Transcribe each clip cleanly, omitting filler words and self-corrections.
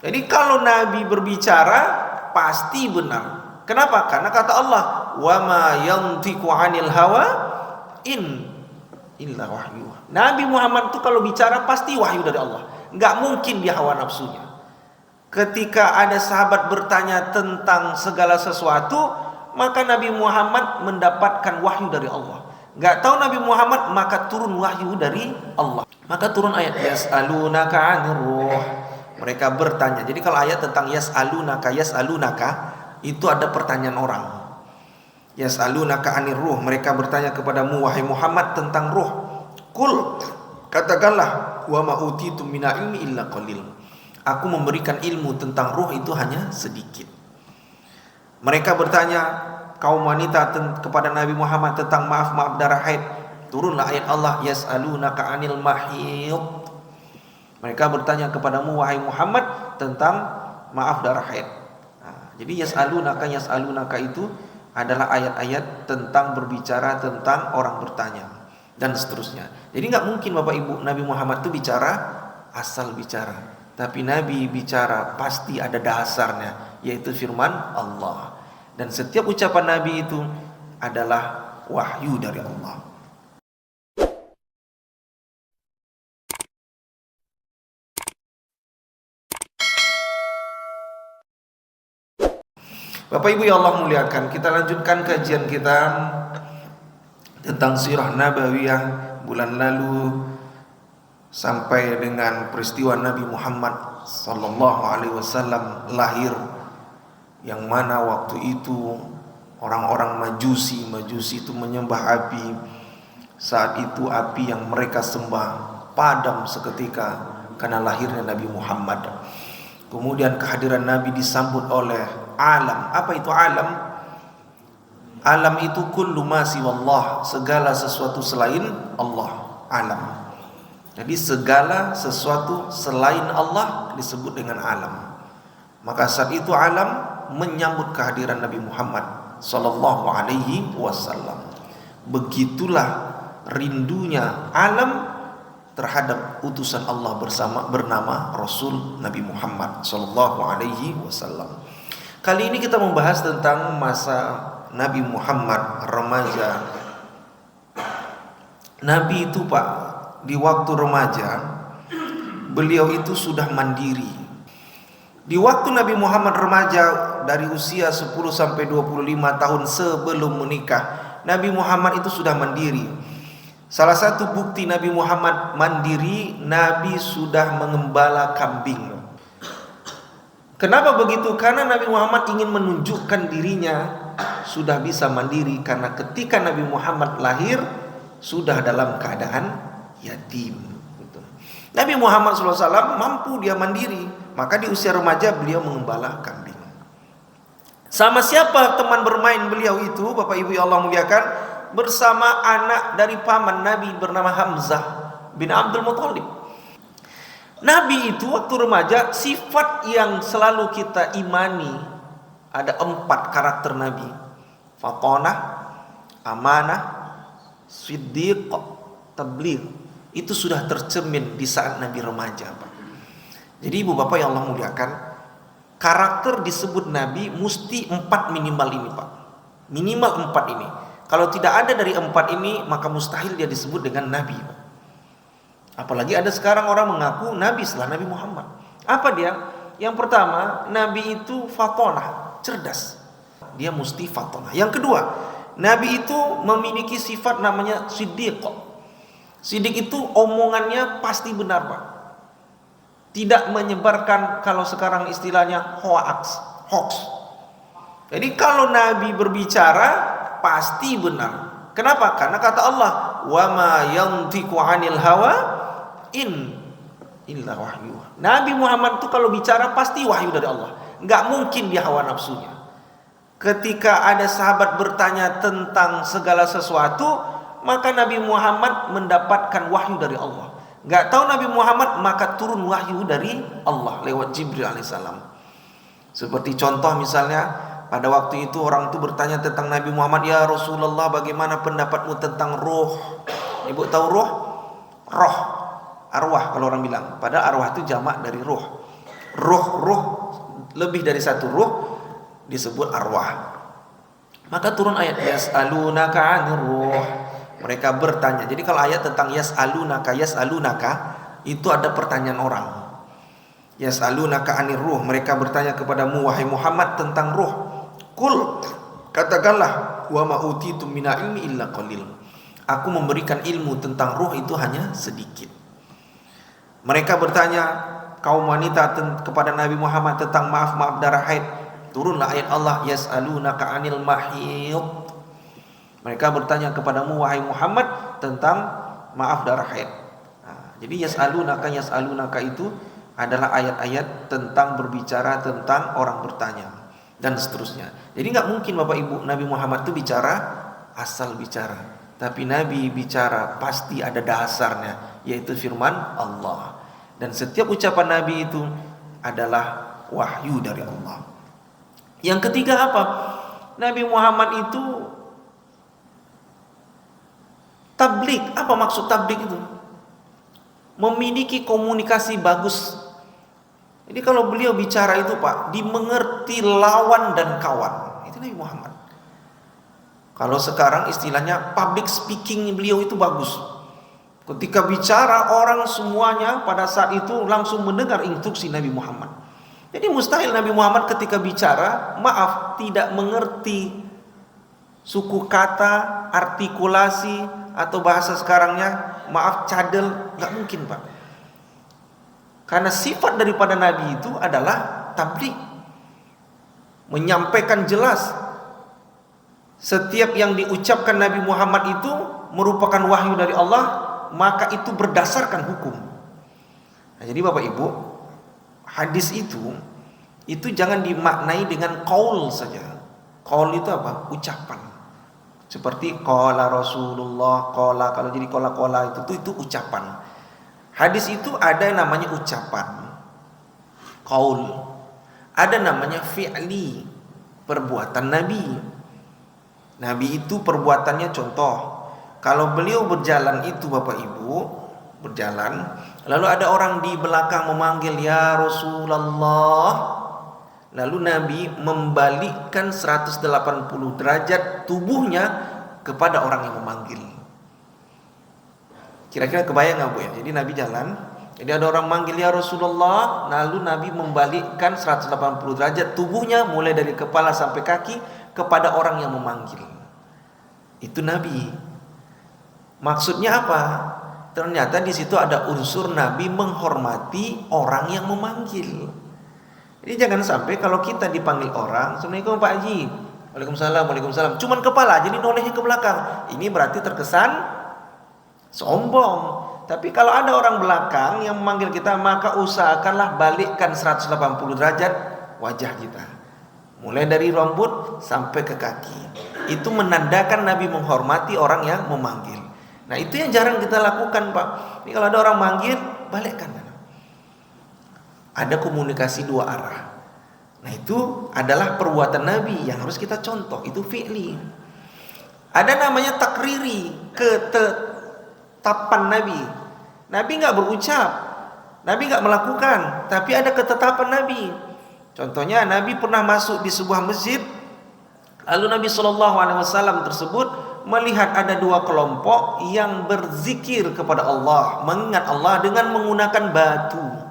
Jadi kalau Nabi berbicara pasti benar. Kenapa? Karena kata Allah, "Wa ma yantiqu 'anil hawa in illa wahyu." Nabi Muhammad itu kalau bicara pasti wahyu dari Allah. Enggak mungkin dia hawa nafsunya. Ketika ada sahabat bertanya tentang segala sesuatu, maka Nabi Muhammad mendapatkan wahyu dari Allah. Enggak tahu Nabi Muhammad, maka turun wahyu dari Allah. Maka turun ayat yas'alunaka 'anir ruh. Mereka bertanya. Jadi kalau ayat tentang yas'alunaka itu ada pertanyaan orang. Yas'alunaka 'anir ruh, mereka bertanya kepadamu wahai Muhammad tentang ruh. Qul, katakanlah, wa ma utitum minal ilmi illa qalil. Aku memberikan ilmu tentang ruh itu hanya sedikit. Mereka bertanya kaum wanita kepada Nabi Muhammad tentang maaf darah haid. Turunlah ayat Allah, yas'alunaka 'anil mahid. Mereka bertanya kepadamu wahai Muhammad tentang maaf darah haid. Jadi yas'alunaka itu adalah ayat-ayat tentang berbicara tentang orang bertanya dan seterusnya. Jadi nggak mungkin Bapak Ibu Nabi Muhammad itu bicara asal bicara, tapi Nabi bicara pasti ada dasarnya, yaitu firman Allah. Dan setiap ucapan Nabi itu adalah wahyu dari Allah. Bapak Ibu yang Allah muliakan, kita lanjutkan kajian kita tentang sirah nabawiyah bulan lalu sampai dengan peristiwa Nabi Muhammad sallallahu alaihi wasallam lahir, yang mana waktu itu orang-orang majusi itu menyembah api. Saat itu api yang mereka sembah padam seketika karena lahirnya Nabi Muhammad. Kemudian kehadiran Nabi disambut oleh alam. Apa itu alam? Alam itu kullu ma siwallah, segala sesuatu selain Allah. Alam. Jadi segala sesuatu selain Allah disebut dengan alam. Maka saat itu alam menyambut kehadiran Nabi Muhammad sallallahu alaihi wasallam. Begitulah rindunya alam terhadap utusan Allah bernama Rasul Nabi Muhammad sallallahu alaihi wasallam. Kali ini kita membahas tentang masa Nabi Muhammad remaja. Nabi itu Pak, di waktu remaja beliau itu sudah mandiri. Di waktu Nabi Muhammad remaja dari usia 10 sampai 25 tahun sebelum menikah, Nabi Muhammad itu sudah mandiri. Salah satu bukti Nabi Muhammad mandiri, Nabi sudah mengembala kambing. Kenapa begitu? Karena Nabi Muhammad ingin menunjukkan dirinya sudah bisa mandiri, karena ketika Nabi Muhammad lahir sudah dalam keadaan yatim. Nabi Muhammad SAW mampu dia mandiri, maka di usia remaja beliau mengembala kambing. Sama siapa teman bermain beliau itu, Bapak Ibu yang Allah muliakan? Bersama anak dari paman Nabi bernama Hamzah bin Abdul Muthalib. Nabi itu waktu remaja, sifat yang selalu kita imani, ada 4 karakter Nabi: fatonah, amanah, siddiq, tabligh. Itu sudah tercermin di saat Nabi remaja, Pak. Jadi Ibu Bapak yang Allah muliakan, karakter disebut Nabi mesti 4 minimal ini, Pak. Minimal 4 ini. Kalau tidak ada dari 4 ini, maka mustahil dia disebut dengan Nabi, Pak. Apalagi ada sekarang orang mengaku Nabi setelah Nabi Muhammad. Apa dia? Yang pertama, Nabi itu fatonah, cerdas. Dia mesti fatonah. Yang kedua, Nabi itu memiliki sifat namanya siddiq. Siddiq itu omongannya pasti benar, Pak. Tidak menyebarkan, kalau sekarang istilahnya hoax. Jadi kalau Nabi berbicara pasti benar. Kenapa? Karena kata Allah, "Wa ma yantiqu 'anil hawa in illa wahyu." Nabi Muhammad itu kalau bicara pasti wahyu dari Allah. Enggak mungkin dia hawa nafsunya. Ketika ada sahabat bertanya tentang segala sesuatu, maka Nabi Muhammad mendapatkan wahyu dari Allah. Enggak tahu Nabi Muhammad, maka turun wahyu dari Allah lewat Jibril alaihissalam. Seperti contoh misalnya, pada waktu itu orang itu bertanya tentang Nabi Muhammad, "Ya Rasulullah, bagaimana pendapatmu tentang ruh?" Ibu tahu ruh? Roh, arwah kalau orang bilang. Padahal arwah itu jamak dari ruh. Ruh-ruh, lebih dari satu ruh disebut arwah. Maka turun ayat yas'alunaka 'anir ruh. Mereka bertanya. Jadi kalau ayat tentang yas'alunaka itu ada pertanyaan orang. Yas'alunaka 'anir ruh, mereka bertanya kepadamu wahai Muhammad tentang ruh. Qul, katakanlah, wa ma utitum minal ilmi illa qalil. Aku memberikan ilmu tentang ruh itu hanya sedikit. Mereka bertanya kaum wanita kepada Nabi Muhammad tentang maaf darah haid. Turunlah ayat Allah yas'alunaka 'anil mahid. Mereka bertanya kepadamu wahai Muhammad tentang maaf darah haid. Jadi yas'alunaka itu adalah ayat-ayat tentang berbicara tentang orang bertanya dan seterusnya. Jadi nggak mungkin Bapak Ibu Nabi Muhammad itu bicara asal bicara, tapi Nabi bicara pasti ada dasarnya, yaitu firman Allah. Dan setiap ucapan Nabi itu adalah wahyu dari Allah. Yang ketiga apa? Nabi Muhammad itu tabligh. Apa maksud tabligh itu? Memiliki komunikasi bagus. Jadi kalau beliau bicara itu Pak, dimengerti lawan dan kawan. Itu Nabi Muhammad. Kalau sekarang istilahnya public speaking beliau itu bagus. Ketika bicara orang semuanya pada saat itu langsung mendengar instruksi Nabi Muhammad. Jadi mustahil Nabi Muhammad ketika bicara tidak mengerti suku kata, artikulasi atau bahasa sekarangnya cadel, nggak mungkin Pak. Karena sifat daripada Nabi itu adalah tabligh, menyampaikan jelas. Setiap yang diucapkan Nabi Muhammad itu merupakan wahyu dari Allah, maka itu berdasarkan hukum. Nah, jadi Bapak Ibu, hadis itu jangan dimaknai dengan qaul saja. Qaul itu apa? Ucapan. Seperti qala Rasulullah, kalau jadi qala itu ucapan. Hadis itu ada yang namanya ucapan, qaul. Ada namanya fi'li, perbuatan Nabi. Nabi itu perbuatannya contoh. Kalau beliau berjalan itu Bapak Ibu, berjalan, lalu ada orang di belakang memanggil ya Rasulullah, lalu Nabi membalikkan 180 derajat tubuhnya kepada orang yang memanggil. Kira-kira kebayang nggak Bu ya? Jadi Nabi jalan, jadi ada orang manggil ya Rasulullah, lalu Nabi membalikkan 180 derajat tubuhnya mulai dari kepala sampai kaki kepada orang yang memanggil. Itu Nabi. Maksudnya apa? Ternyata di situ ada unsur Nabi menghormati orang yang memanggil. Jadi jangan sampai kalau kita dipanggil orang, Assalamualaikum Pak Haji, Waalaikumsalam, cuman kepala, jadi nolehnya ke belakang. Ini berarti terkesan sombong. Tapi kalau ada orang belakang yang memanggil kita, maka usahakanlah balikkan 180 derajat wajah kita, mulai dari rambut sampai ke kaki. Itu menandakan Nabi menghormati orang yang memanggil. Nah itu yang jarang kita lakukan Pak. Ini kalau ada orang manggil, balikkan. Ada komunikasi dua arah. Nah itu adalah perbuatan Nabi yang harus kita contoh. Itu fi'li. Ada namanya takriri, ketetapan Nabi. Nabi nggak berucap, Nabi nggak melakukan, tapi ada ketetapan Nabi. Contohnya Nabi pernah masuk di sebuah masjid, lalu Nabi SAW tersebut melihat ada dua kelompok yang berzikir kepada Allah, mengingat Allah dengan menggunakan batu.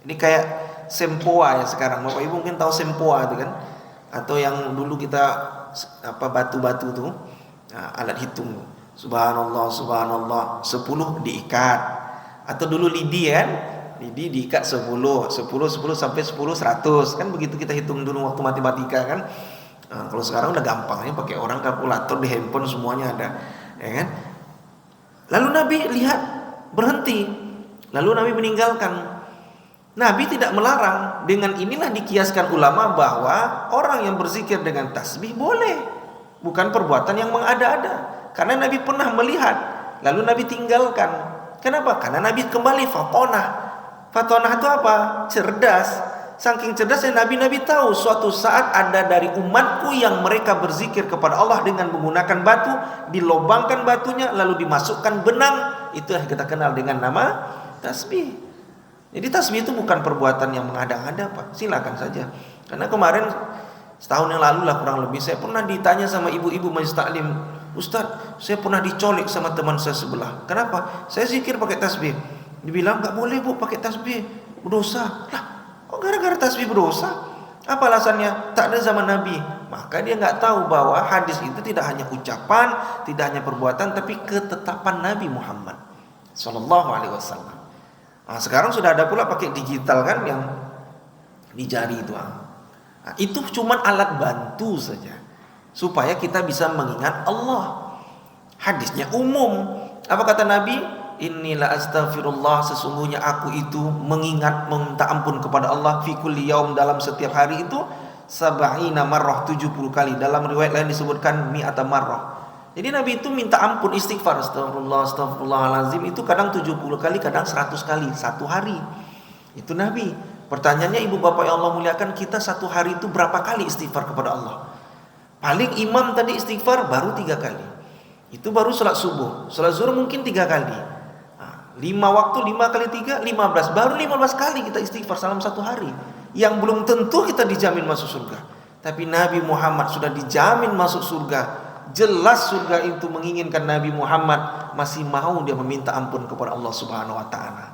Ini kayak sempoa ya sekarang, Bapak Ibu mungkin tahu sempoa itu kan, atau yang dulu kita batu-batu tuh, alat hitung. Subhanallah 10 diikat. Atau dulu lidi kan, lidi diikat 10 sampai 10 100 kan, begitu kita hitung dulu waktu matematika kan. Kalau sekarang udah gampang ya, pakai orang kalkulator di handphone semuanya ada, ya kan. Lalu Nabi lihat, berhenti, lalu Nabi meninggalkan. Nabi tidak melarang. Dengan inilah dikiaskan ulama bahwa orang yang berzikir dengan tasbih boleh, bukan perbuatan yang mengada-ada. Karena Nabi pernah melihat, lalu Nabi tinggalkan. Kenapa? Karena Nabi kembali fatonah. Fatonah itu apa? Cerdas. Saking cerdasnya Nabi tahu suatu saat ada dari umatku yang mereka berzikir kepada Allah dengan menggunakan batu, dilobangkan batunya lalu dimasukkan benang. Itu yang kita kenal dengan nama tasbih. Jadi tasbih itu bukan perbuatan yang mengada-ngada Pak. Silakan saja. Karena kemarin setahun yang lalu lah kurang lebih, saya pernah ditanya sama ibu-ibu majelis taklim, Ustaz, saya pernah dicolek sama teman saya sebelah. Kenapa? Saya zikir pakai tasbih. Dibilang nggak boleh Bu pakai tasbih, berdosa. Lah, kok gara-gara tasbih berdosa? Apa alasannya? Tak ada zaman Nabi. Maka dia nggak tahu bahwa hadis itu tidak hanya ucapan, tidak hanya perbuatan, tapi ketetapan Nabi Muhammad Sallallahu Alaihi Wasallam. Nah, sekarang sudah ada pula pakai digital kan, yang di jari itu. Nah, itu cuma alat bantu saja supaya kita bisa mengingat Allah. Hadisnya umum. Apa kata Nabi? Inilah astaghfirullah, sesungguhnya aku itu mengingat, meminta ampun kepada Allah fi kulli yaum, dalam setiap hari itu sab'ina marrah, 70 kali. Dalam riwayat lain disebutkan mi'ata marrah. Jadi Nabi itu minta ampun, istighfar, astagfirullahalazim, itu kadang 70 kali, kadang 100 kali satu hari. Itu Nabi. Pertanyaannya ibu bapak yang Allah muliakan, kita satu hari itu berapa kali istighfar kepada Allah? Paling imam tadi istighfar baru 3 kali. Itu baru sholat subuh. Sholat zuhur mungkin 3 kali. 5 waktu, 5 kali 3, 15. Baru 15 kali kita istighfar dalam satu hari. Yang belum tentu kita dijamin masuk surga. Tapi Nabi Muhammad sudah dijamin masuk surga. Jelas surga itu menginginkan Nabi Muhammad, masih mau dia meminta ampun kepada Allah Subhanahu wa taala.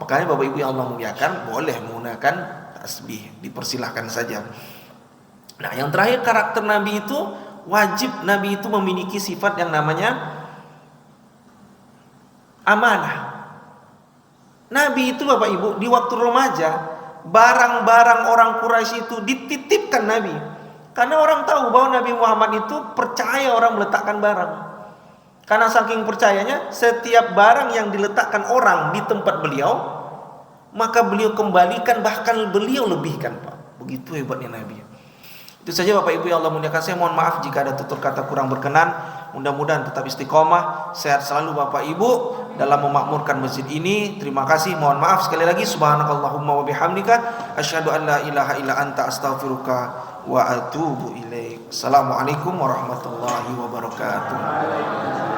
Makanya Bapak Ibu yang Allah muliakan, boleh menggunakan tasbih, dipersilahkan saja. Nah, yang terakhir, karakter Nabi itu wajib Nabi itu memiliki sifat yang namanya amanah. Nabi itu Bapak Ibu di waktu remaja, barang-barang orang Quraisy itu dititipkan Nabi. Karena orang tahu bahwa Nabi Muhammad itu percaya orang meletakkan barang. Karena saking percayanya, setiap barang yang diletakkan orang di tempat beliau, maka beliau kembalikan, bahkan beliau lebihkan Pak. Begitu hebatnya Nabi. Itu saja Bapak Ibu yang Allah muliakan. Saya mohon maaf jika ada tutur kata kurang berkenan. Mudah-mudahan tetap istiqomah, sehat selalu Bapak Ibu dalam memakmurkan masjid ini. Terima kasih, mohon maaf sekali lagi. Subhanakallahumma wa bihamdika asyhadu an la ilaha illa anta astaghfiruka wa atubu ilaik. Assalamualaikum warahmatullahi wabarakatuh.